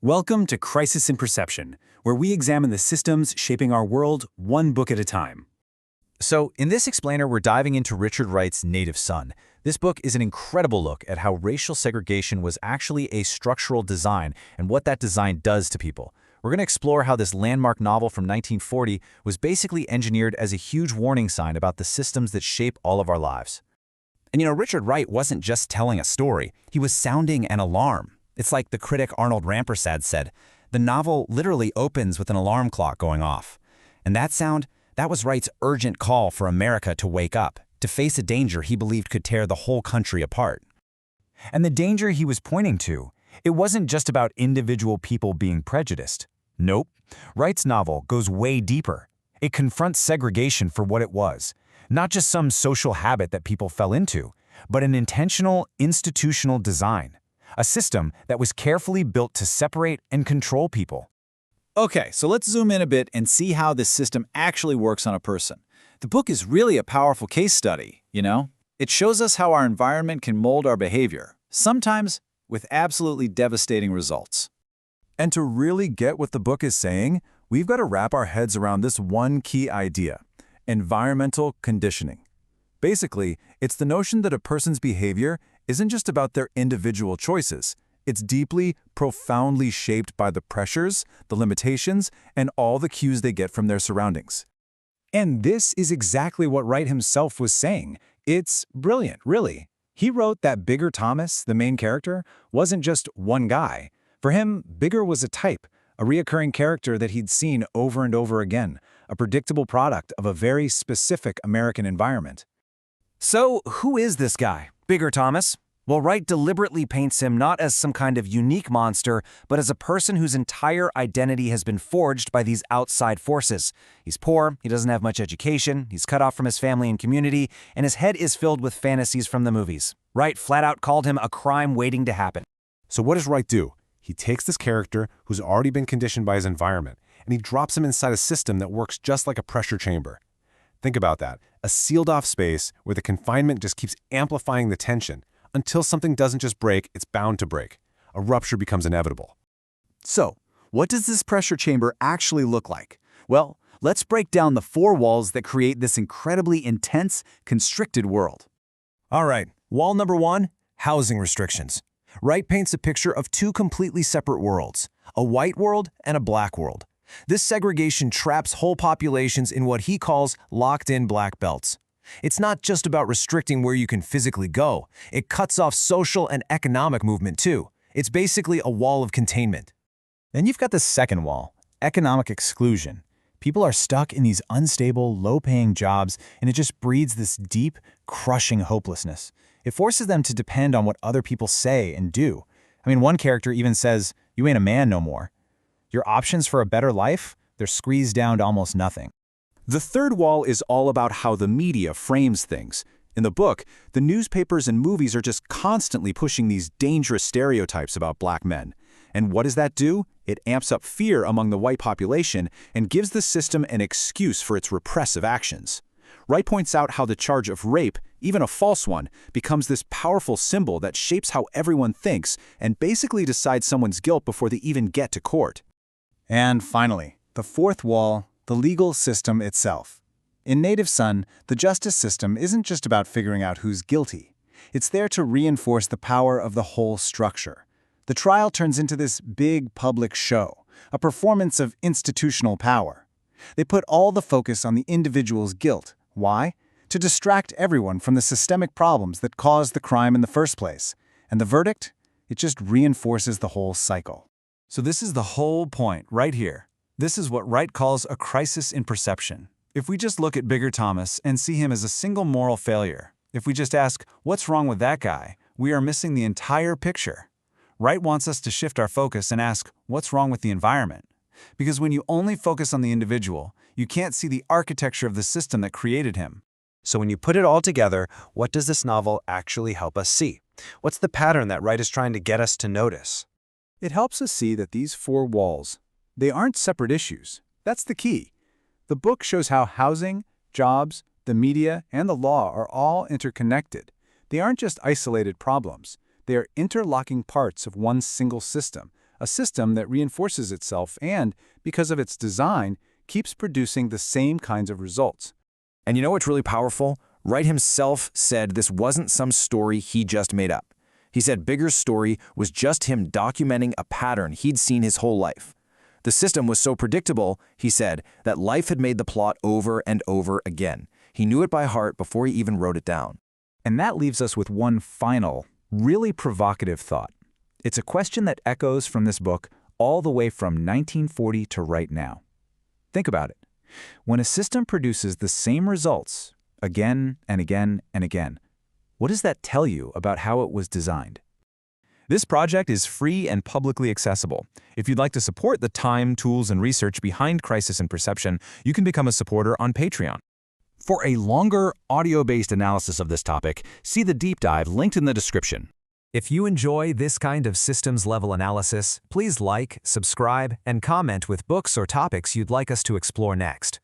Welcome to Crisis in Perception, where we examine the systems shaping our world one book at a time. So, in this explainer, we're diving into Richard Wright's Native Son. This book is an incredible look at how racial segregation was actually a structural design and what that design does to people. We're going to explore how this landmark novel from 1940 was basically engineered as a huge warning sign about the systems that shape all of our lives. And Richard Wright wasn't just telling a story, he was sounding an alarm. It's like the critic Arnold Rampersad said, the novel literally opens with an alarm clock going off. And that sound, that was Wright's urgent call for America to wake up, to face a danger he believed could tear the whole country apart. And the danger he was pointing to, it wasn't just about individual people being prejudiced. Nope. Wright's novel goes way deeper. It confronts segregation for what it was, not just some social habit that people fell into, but an intentional institutional design, a system that was carefully built to separate and control people. Okay, so let's zoom in a bit and see how this system actually works on a person. The book is really a powerful case study, It shows us how our environment can mold our behavior, sometimes with absolutely devastating results. And to really get what the book is saying, we've got to wrap our heads around this one key idea: environmental conditioning. Basically, it's the notion that a person's behavior isn't just about their individual choices. It's deeply, profoundly shaped by the pressures, the limitations, and all the cues they get from their surroundings. And this is exactly what Wright himself was saying. It's brilliant, really. He wrote that Bigger Thomas, the main character, wasn't just one guy. For him, Bigger was a type, a reoccurring character that he'd seen over and over again, a predictable product of a very specific American environment. So, who is this guy, Bigger Thomas? Well, Wright deliberately paints him not as some kind of unique monster, but as a person whose entire identity has been forged by these outside forces. He's poor, he doesn't have much education, he's cut off from his family and community, and his head is filled with fantasies from the movies. Wright flat out called him a crime waiting to happen. So what does Wright do? He takes this character who's already been conditioned by his environment, and he drops him inside a system that works just like a pressure chamber. Think about that, a sealed-off space where the confinement just keeps amplifying the tension. Until something doesn't just break, it's bound to break. A rupture becomes inevitable. So, what does this pressure chamber actually look like? Well, let's break down the four walls that create this incredibly intense, constricted world. All right, wall number one, housing restrictions. Wright paints a picture of two completely separate worlds, a white world and a black world. This segregation traps whole populations in what he calls locked-in black belts. It's not just about restricting where you can physically go. It cuts off social and economic movement too. It's basically a wall of containment. Then you've got the second wall, economic exclusion. People are stuck in these unstable, low-paying jobs, and it just breeds this deep, crushing hopelessness. It forces them to depend on what other people say and do. One character even says, "You ain't a man no more." Your options for a better life, they're squeezed down to almost nothing. The third wall is all about how the media frames things. In the book, the newspapers and movies are just constantly pushing these dangerous stereotypes about black men. And what does that do? It amps up fear among the white population and gives the system an excuse for its repressive actions. Wright points out how the charge of rape, even a false one, becomes this powerful symbol that shapes how everyone thinks and basically decides someone's guilt before they even get to court. And finally, the fourth wall, the legal system itself. In Native Son, the justice system isn't just about figuring out who's guilty. It's there to reinforce the power of the whole structure. The trial turns into this big public show, a performance of institutional power. They put all the focus on the individual's guilt. Why? To distract everyone from the systemic problems that caused the crime in the first place. And the verdict? It just reinforces the whole cycle. So this is the whole point right here. This is what Wright calls a crisis in perception. If we just look at Bigger Thomas and see him as a single moral failure, if we just ask, what's wrong with that guy, we are missing the entire picture. Wright wants us to shift our focus and ask, what's wrong with the environment? Because when you only focus on the individual, you can't see the architecture of the system that created him. So when you put it all together, what does this novel actually help us see? What's the pattern that Wright is trying to get us to notice? It helps us see that these four walls, they aren't separate issues. That's the key. The book shows how housing, jobs, the media, and the law are all interconnected. They aren't just isolated problems. They are interlocking parts of one single system, a system that reinforces itself and, because of its design, keeps producing the same kinds of results. And you know what's really powerful? Wright himself said this wasn't some story he just made up. He said Bigger's story was just him documenting a pattern he'd seen his whole life. The system was so predictable, he said, that life had made the plot over and over again. He knew it by heart before he even wrote it down. And that leaves us with one final, really provocative thought. It's a question that echoes from this book all the way from 1940 to right now. Think about it. When a system produces the same results again and again and again, what does that tell you about how it was designed? This project is free and publicly accessible. If you'd like to support the time, tools, and research behind Crisis in Perception, you can become a supporter on Patreon. For a longer, audio-based analysis of this topic, see the deep dive linked in the description. If you enjoy this kind of systems-level analysis, please like, subscribe, and comment with books or topics you'd like us to explore next.